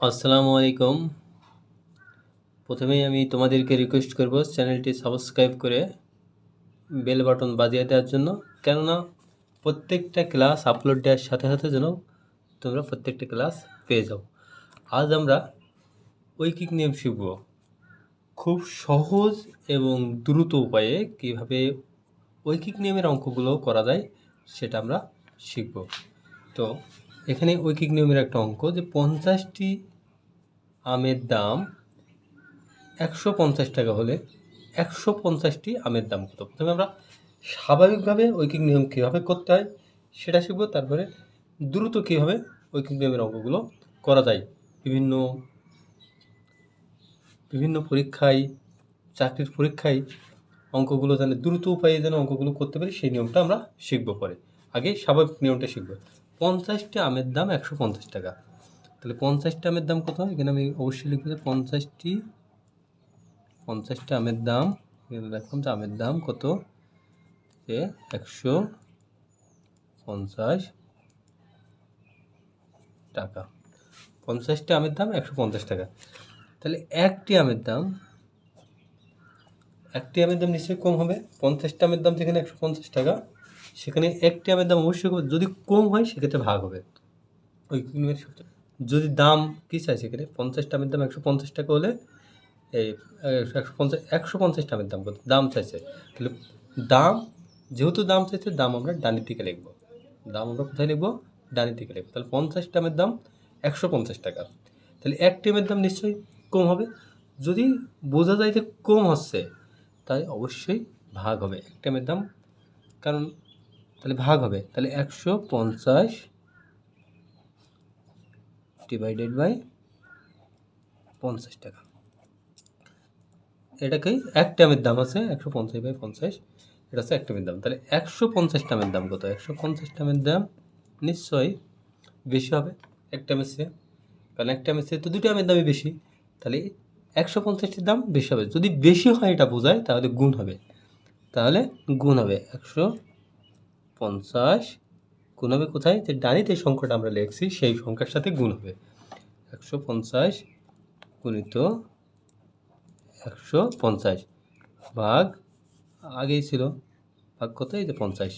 আসসালামু আলাইকুম। প্রথমেই আমি তোমাদেরকে রিকোয়েস্ট করব চ্যানেলটি সাবস্ক্রাইব করে বেল বাটন বাজিয়ে দেওয়ার জন্য, কেননা প্রত্যেকটা ক্লাস আপলোড দেওয়ার সাথে সাথে যেন তোমরা প্রত্যেকটা ক্লাস পেয়ে যাও। আজ আমরা ঐকিক নিয়ম শিখব। খুব সহজ এবং দ্রুত উপায়ে কীভাবে ঐকিক নিয়মের অঙ্কগুলো করা যায় সেটা আমরা শিখব। তো এখানে ঐকিক নিয়মের একটা অঙ্ক যে 50টি আমের দাম 150 টাকা হলে 150টি আমের দাম কত। প্রথমে আমরা স্বাভাবিকভাবে ঐকিক নিয়ম কীভাবে করতে হয় সেটা শিখব, তারপরে দ্রুত কীভাবে ঐকিক নিয়মের অঙ্কগুলো করা যায়। বিভিন্ন পরীক্ষায়, চাকরির পরীক্ষায় অঙ্কগুলো যেন দ্রুত উপায়ে যেন অঙ্কগুলো করতে পারি সেই নিয়মটা আমরা শিখব। পরে আগে স্বাভাবিক নিয়মটা শিখব। 50টি আমের দাম 150 টাকা, তাহলে 50টি আমের দাম কত? এখানে আমি অবশ্যই লিখব যে 50টি আমের দাম, দেখুন যে আমের দাম কত, যে 150 টাকা। 50টি আমের দাম 150 টাকা। তাহলে একটি আমের দাম নিশ্চয়ই কম হবে। 50টি আমের দাম যেখানে 150 টাকা, সেখানে একটি আমের দাম অবশ্যই কম। যদি কম হয় সেক্ষেত্রে ভাগ হবে। ওই যদি দাম কী চাই, সেখানে 50টি আমের দাম 150 টাকা হলে এই 150 টামের দাম কত, দাম চাইছে। তাহলে দাম, যেহেতু দাম চাইছে, দাম আমরা ডানের দিকে লিখব। দাম আমরা কোথায় লিখব? ডানের দিকে লিখব। তাহলে 50 টামের দাম 150 টাকা। তাহলে এক টিমের দাম নিশ্চয়ই কম হবে। যদি বোঝা যায় যে কম হচ্ছে, তাই অবশ্যই ভাগ হবে এক টিমের দাম, কারণ তাহলে ভাগ হবে। তাহলে 150 ডিভাইডেড বাই 50 টাকা। এটাকেই এক টামের দাম আছে 150/50, এটা হচ্ছে এক টামের দাম। তাহলে 150 টামের দাম কত? 150 টামের দাম নিশ্চয়ই বেশি হবে এক টামের চেয়ে, কারণ এক টামের চেয়ে তো দুই টামের দামই বেশি। তাহলে 150টির দাম বেশি হবে। যদি বেশি হয় এটা বোঝায়, তাহলে গুণ হবে। 150 গুণ হবে কোথায়? যে ডানিতে এই সংখ্যাটা আমরা লিখছি সেই সংখ্যার সাথে গুণ হবে। 150 গুণিত 150 ভাগ, আগেই ছিল ভাগ কত? এই যে 50।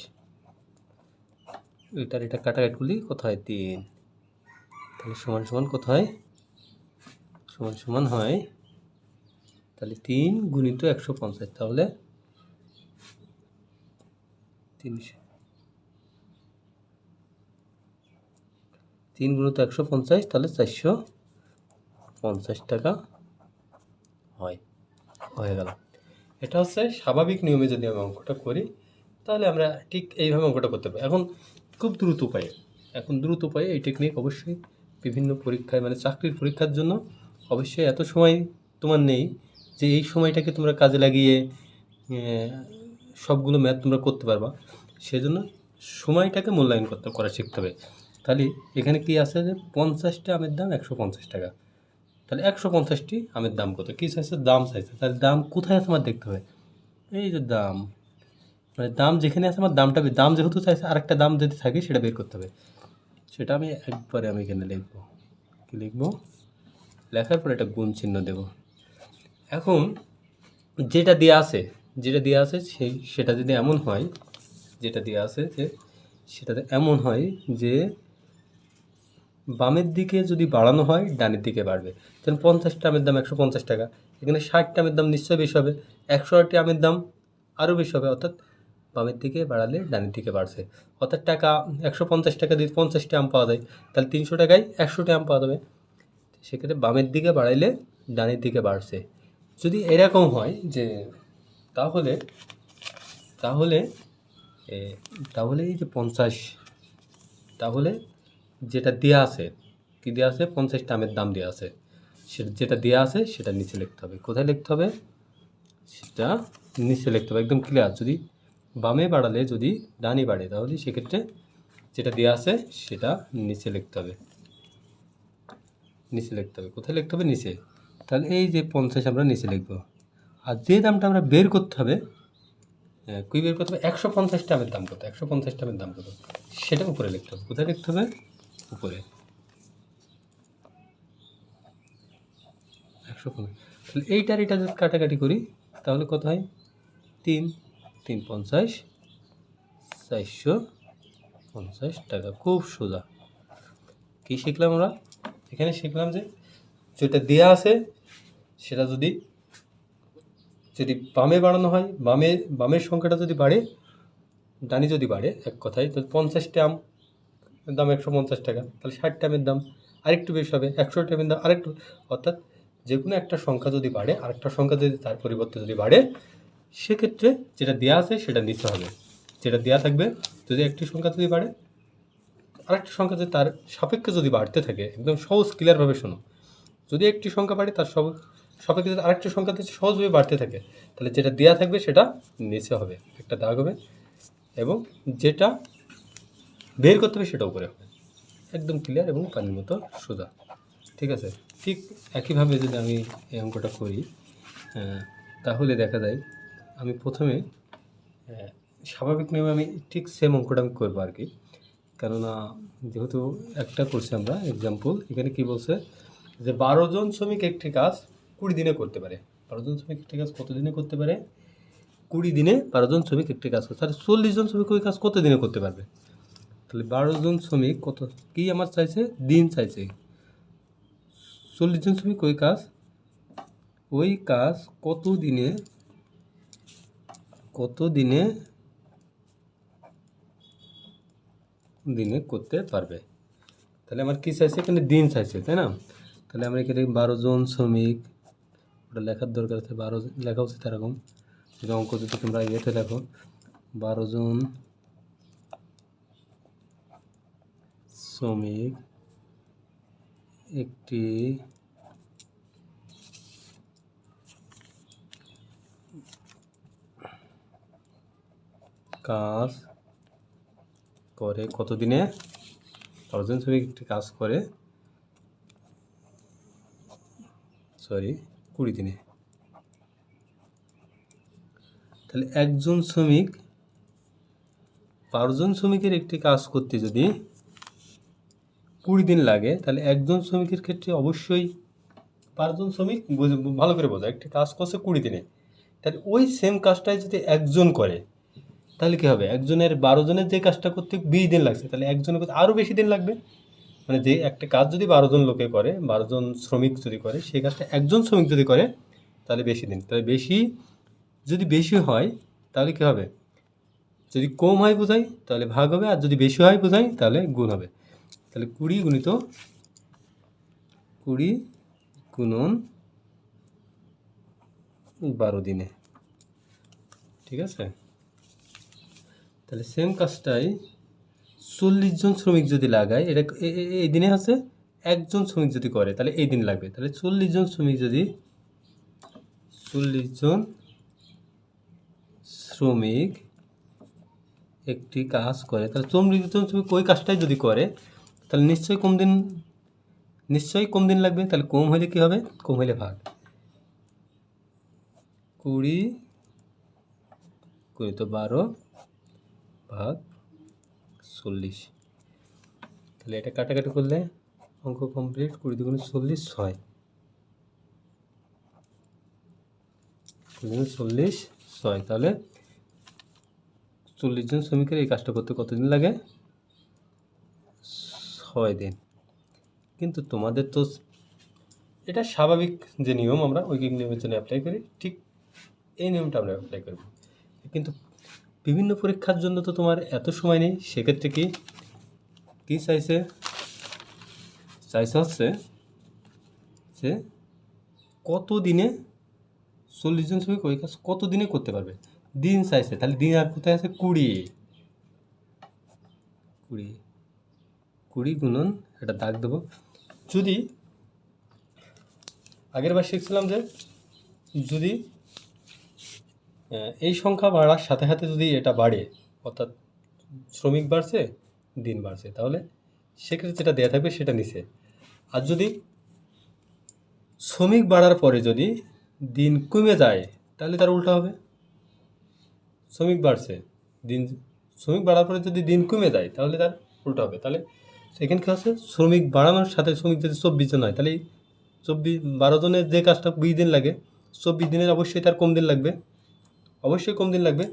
এটা কাটাকাটি করলে কত হয়? 3। তাহলে সমান সমান কত হয়? সমান সমান হয় তাহলে 3 গুণিত 150, তাহলে 3 গুণিত 150, তাহলে 450 টাকা হয়ে গেল। এটা হচ্ছে স্বাভাবিক নিয়মে যদি আমি অঙ্কটা করি, তাহলে আমরা ঠিক এইভাবে অঙ্কটা করতে পারি। এখন খুব দ্রুত উপায়ে, এই টেকনিক অবশ্যই বিভিন্ন পরীক্ষায়, মানে চাকরির পরীক্ষার জন্য অবশ্যই এত সময় তোমার নেই যে এই সময়টাকে তোমরা কাজে লাগিয়ে সবগুলো ম্যাথ তোমরা করতে পারবা। সেজন্য সময়টাকে মূল্যায়ন করা শিখতে হবে। তাহলে এখানে কি আছে যে 50টি আমের দাম 150 টাকা। তাহলে 150টি আমের দাম কত? কী চাইছে? দাম চাইছে। তাহলে দাম কোথায় আছে আমার দেখতে হবে। এই যে দাম, মানে দাম যেখানে আছে আমার দামটা, দাম যেহেতু চাইছে, আরেকটা দাম যদি থাকে সেটা বের করতে হবে। সেটা আমি এখানে লিখবো। কি লিখবো? লেখার পর একটা গুণ চিহ্ন দেব। এখন যেটা দেওয়া আছে সেটা যদি এমন হয়, সেটাতে এমন হয় যে বামের দিকে যদি বাড়ানো হয়, ডানের দিকে বাড়বে। তাহলে 50টা আমের দাম 150 টাকা, এখানে 60টা আমের দাম নিশ্চয়ই বেশি হবে, 108টি আমের দাম আরও বেশি হবে। অর্থাৎ বামের দিকে বাড়ালে ডানের দিকে বাড়ছে। অর্থাৎ টাকা 150 টাকা দিয়ে 50টি আম পাওয়া যায়, তাহলে 300 টাকায় 100টি আম পাওয়া যাবে। সেক্ষেত্রে বামের দিকে বাড়াইলে ডানের দিকে বাড়ছে। যদি এরকম হয় যে তাহলে এই যে 50, তাহলে যেটা দেওয়া আছে, কি দেওয়া আছে? 50টা আমের দাম দেওয়া আছে, যেটা দেওয়া আছে সেটা নিচে লিখতে হবে। কোথায় লিখতে হবে? সেটা নিচে লিখতে হবে, একদম ক্লিয়ার। যদি বামে বাড়ালে যদি ডানে বাড়ে, তাহলে সেক্ষেত্রে যেটা দেওয়া আছে সেটা নিচে লিখতে হবে। কোথায় লিখতে হবে? নিচে। তাহলে এই যে 50 আমরা নিচে লিখব। আর যে দামটা আমরা বের করতে হবে, কী বের করতে হবে? 150টা আমের দাম কত? 150টা আমের দাম কত সেটা উপরে লিখতে হবে। কোথায় লিখতে হবে? উপরে। 115। তাহলে এইটার এটা যদি কাটাকাটি করি তাহলে কত হয়? 3 3 50 450 টাকা। খুব সোজা। কী শিখলাম আমরা? এখানে শিখলাম যে যেটা দেয়া আছে সেটা যদি বামে বাড়ানো হয়, বামের সংখ্যাটা যদি বাড়ে, ডানি যদি বাড়ে, এক কথায় তাহলে 50টা আম দাম 150 টাকা, তাহলে 60টা আমের দাম আরেকটু বেশি হবে, 100টা আমের দাম আরেকটু, অর্থাৎ যে কোনো একটা সংখ্যা যদি বাড়ে আরেকটা সংখ্যা যদি তার পরিবর্তে যদি বাড়ে, সেক্ষেত্রে যেটা দেওয়া আছে সেটা নিতে হবে। যেটা দেওয়া থাকবে, যদি একটি সংখ্যা যদি বাড়ে আরেকটি সংখ্যা যদি তার সাপেক্ষে যদি বাড়তে থাকে, একদম সহজ ক্লিয়ারভাবে শোনো, যদি একটি সংখ্যা বাড়ে তার সাপেক্ষে যদি আরেকটি সংখ্যা সহজভাবে বাড়তে থাকে, তাহলে যেটা দেওয়া থাকবে সেটা নিচে হবে, একটা দাগ হবে, এবং যেটা বের করতে হবে সেটা উপরে হবে। একদম ক্লিয়ার এবং পানির মতো সোজা। ঠিক আছে? ঠিক একইভাবে যদি আমি এই অঙ্কটা করি, তাহলে দেখা যায় আমি প্রথমে স্বাভাবিক নিয়মে আমি ঠিক সেম অঙ্কটা আমি করবো আর কি। কেননা যেহেতু একটা করছি আমরা এক্সাম্পল, এখানে কি বলছে যে 12 জন শ্রমিক একটি কাজ 20 দিনে করতে পারে। 12 জন শ্রমিক একটি কাজ কত দিনে করতে পারে? 20 দিনে 12 জন শ্রমিক একটি কাজ করতে, তাহলে 40 জন শ্রমিক ওই কাজ কত দিনে করতে পারবে? তাহলে 12 জন শ্রমিক কত কি আমার চাইছে? দিন চাইছে। 40 জন শ্রমিক ওই কাজ কত দিনে করতে পারবে। তাহলে আমার কি চাইছে? এখানে দিন চাইছে, তাই না? তাহলে আমরা এখানে 12 জন শ্রমিক, ওটা লেখার দরকার আছে, 12 লেখা উচিত এরকম, অঙ্ক যদি তোমরা ইয়েতে লেখো 12 জন শ্রমিক একটি কাজ করে কত দিনে? 12 জন শ্রমিক একটি কাজ করে 20 দিনে। তাহলে একজন শ্রমিক 12 জন শ্রমিকের একটি কাজ করতে যদি 20 দিন লাগে, তাহলে একজন শ্রমিকের ক্ষেত্রে অবশ্যই 12 জন শ্রমিক ভালো করে বোঝা, একটি কাজ করছে 20 দিনে, তাহলে ওই সেম কাজটাই যদি একজন করে তাহলে কী হবে? একজনের 12 জনের যে কাজটা করতে 20 দিন লাগছে, তাহলে একজনের করতে আরও বেশি দিন লাগবে। মানে যে একটা কাজ যদি 12 জন লোকে করে, 12 জন শ্রমিক যদি করে, সেই কাজটা একজন শ্রমিক যদি করে তাহলে বেশি দিন। তাহলে যদি বেশি হয় তাহলে কী হবে? যদি কম হয় বোঝাই তাহলে ভাগ হবে, আর যদি বেশি হয় বোঝাই তাহলে গুণ হবে। তাহলে 20 গুণিত 20 গুণন 12 দিনে। ঠিক আছে? তাহলে সেম কাজটাই 40 জন শ্রমিক যদি লাগায়, এটা এই দিনে আছে, একজন শ্রমিক যদি করে তাহলে এই দিন লাগবে। তাহলে 40 জন শ্রমিক যদি 40 জন শ্রমিক একটি কাজ করে, তাহলে 40 জন শ্রমিক ওই কাজটাই যদি করে তাহলে নিশ্চয়ই কম দিন লাগবে। তাহলে কম হলে কি হবে? কম হলে ভাগ 20 গুণিত 12 ভাগ 40। তাহলে এটা কাটাকাটি করলে অঙ্ক কমপ্লিট। 20 দুগুণে 40, 6 40, 6। তাহলে 40 জন শ্রমিকের এই কাজটা করতে কতদিন লাগে? 6 দিন। কিন্তু তোমাদের তো এটা স্বাভাবিক যে নিয়ম আমরা ঐকিক নিয়মের জন্য অ্যাপ্লাই করি, ঠিক এই নিয়মটা আমরা অ্যাপ্লাই করব। কিন্তু বিভিন্ন পরীক্ষার জন্য তো তোমার এত সময় নেই, সেক্ষেত্রে কি চাইছে হচ্ছে যে কত দিনে 40 জন শ্রমিক ওই কাজ কত দিনে করতে পারবে, দিন চাইছে। তাহলে দিন আর কোথায় আছে? 20 গুণন, এটা দাগ দেবো। যদি আগের বার শিখছিলাম যে যদি এই সংখ্যা বাড়ার সাথে সাথে যদি এটা বাড়ে, অর্থাৎ শ্রমিক বাড়ছে দিন বাড়ছে, তাহলে সেক্ষেত্রে যেটা দেওয়া থাকবে সেটা নিচে। আর যদি শ্রমিক বাড়ার পরে যদি দিন কমে যায় তাহলে তার উল্টা হবে। শ্রমিক বাড়ার পরে যদি দিন কমে যায় তাহলে তার উল্টা হবে। তাহলে সেখানে কী আছে? শ্রমিক বাড়ানোর সাথে শ্রমিক যদি 24 জন হয় তাহলে 12 জনের যে কাজটা 20 দিন লাগে, 24 দিনের অবশ্যই তার কম দিন লাগবে, অবশ্যই কম দিন লাগবে।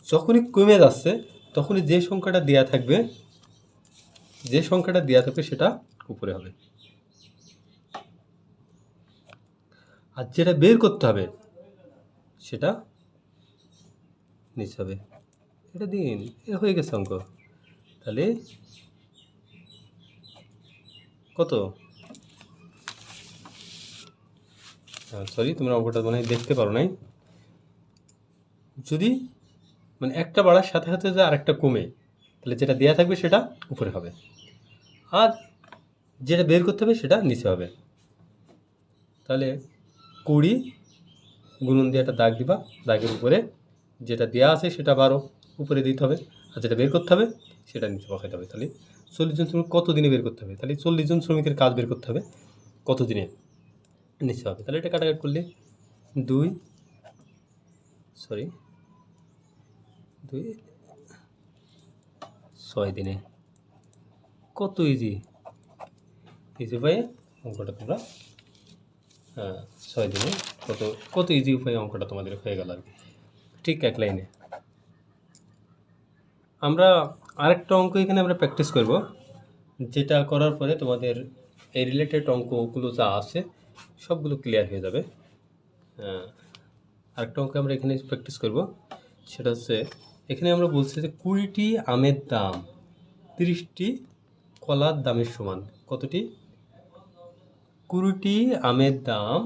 যখনই কমে যাচ্ছে তখনই যে সংখ্যাটা দেওয়া থাকবে সেটা উপরে হবে, আর যেটা বের করতে হবে সেটা নিচে হবে। এটা দিন, এ হয়ে গেছে অঙ্ক। তাহলে কত, সরি তোমরা অঙ্কটা মনে হয় দেখতে পারো নাই। যদি মানে একটা বাড়ার সাথে সাথে যে আরেকটা কমে, তাহলে যেটা দেওয়া থাকবে সেটা উপরে হবে, আর যেটা বের করতে হবে সেটা নিচে হবে। তাহলে 20 গুণন দিয়ে একটা দাগ দিবা, দাগের উপরে যেটা দেওয়া আছে সেটা 12 উপরে দিতে হবে, আর যেটা বের করতে হবে সেটা নিচে বসাতে হবে। তাহলে 40 জন শ্রমিক কত দিনে বের করতে হবে, তাহলে 40 জন শ্রমিকের কাজ বের করতে হবে কত দিনে নিচে হবে। তাহলে এটা কাটাকাট করলে 2 6 দিনে, কত ইজি উপায়ে অঙ্কটা তোমরা, 6 দিনে কত ইজি উপায়ে অঙ্কটা তোমাদের হয়ে গেল আর কি, ঠিক এক লাইনে। আমরা আরেকটা অঙ্ক এখানে আমরা প্র্যাকটিস করব, যেটা করার পরে তোমাদের এই রিলেটেড অঙ্কগুলো যা আছে সবগুলো ক্লিয়ার হয়ে যাবে। আরেকটা অঙ্ক আমরা এখানে প্র্যাকটিস করব, সেটা হচ্ছে এখানে আমরা বলছি যে 20টি আমের দাম 30টি কলার দামের সমান। কতটি? 20টি আমের দাম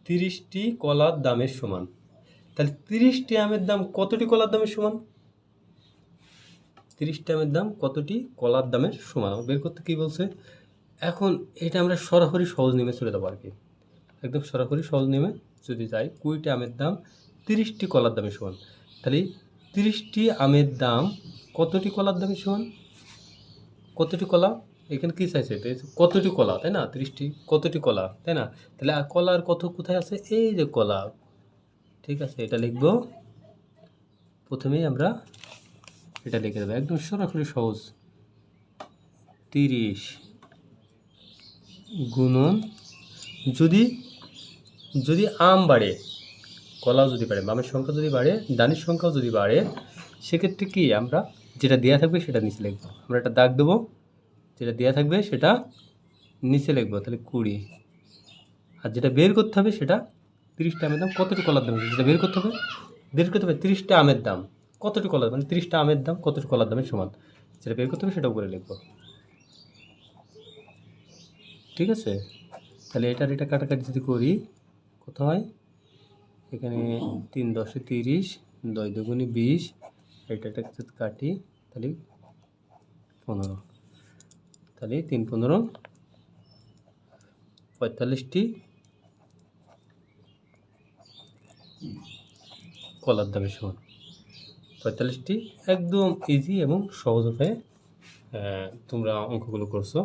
30টি কলার দামের সমান। তাহলে 30টি আমের দাম কতটি কলার দামের সমান? 30টি আমের দাম কতটি কলার দামের সমান বের করতে কী বলছে। এখন এটা আমরা সরাসরি সহজ নিয়মে চলে যাবো আর কি, একদম সরাসরি সহজ নিয়মে যদি যাই, 20টি আমের দাম 30টি কলার দামের সমান। তাহলে 30টি আমের দাম কতটি কলার দামের সমান? কতটি কলা, এখানে কী চাইছে কতটি কলা, তাই না? 30টি কতটি কলা, তাই না? তাহলে কলার কত কোথায় আছে, এই যে কলা, ঠিক আছে। এটা লিখব, প্রথমেই আমরা এটা লিখে দেবো একদম সরাসরি সহজ, 30 গুণন, যদি আম বাড়ে, কলাও যদি বাড়ে, বামের সংখ্যা যদি বাড়ে, ডানের সংখ্যাও যদি বাড়ে, সেক্ষেত্রে কি আমরা যেটা দেওয়া থাকবে সেটা নিচে লিখবো। আমরা একটা দাগ দেবো, যেটা দেওয়া থাকবে সেটা নিচে লিখবো, তাহলে 20। আর যেটা বের করতে হবে সেটা 30টা আমের দাম কতটি কলার দাম, যেটা বের করতে হবে 30টা আমের দাম কতটি কলার, মানে 30টা আমের দাম কতটি কলার দামের সমান, যেটা বের করতে হবে সেটা উপরে লিখবো, ঠিক আছে। তাহলে এটা কাটাকাটি যদি করি কত হয়, এখানে 3 × 10 = 30, 2 × 2 = 20, এটা কাটি তাহলে 15, তাহলে 3 × 15 = 45টি কলার দামের সমান। 45টি একদম ইজি এবং সহজ উপায়ে তোমরা অঙ্কগুলো করছো।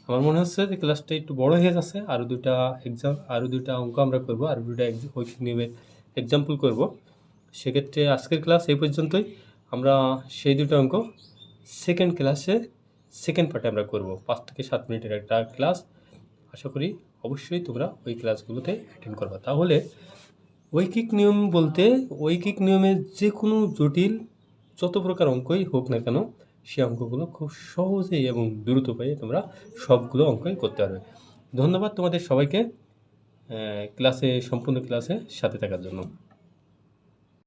আমার মনে হচ্ছে যে ক্লাসটা একটু বড় হয়ে যাচ্ছে, আরও দুইটা অঙ্ক আমরা করব, আরও দুইটা ঐচ্ছিক নিয়মের এক্সাম্পল করব। সেক্ষেত্রে আজকের ক্লাস এই পর্যন্তই। আমরা সেই দুটো অঙ্ক সেকেন্ড ক্লাসে সেকেন্ড পার্টে আমরা করব, 5 থেকে 7 মিনিটের একটা ক্লাস। আশা করি অবশ্যই তোমরা ওই ক্লাসগুলোতে অ্যাটেন্ড করবা। তাহলে ঐকিক নিয়ম বলতে ঐকিক নিয়মের যে কোনো জটিল যত প্রকার অঙ্কই হোক না কেন, সে অঙ্কগুলো খুব সহজেই এবং দ্রুত উপায়ে তোমরা সবগুলো অঙ্কই করতে পারবে। ধন্যবাদ তোমাদের সবাইকে সম্পূর্ণ ক্লাসে সাথে থাকার জন্য।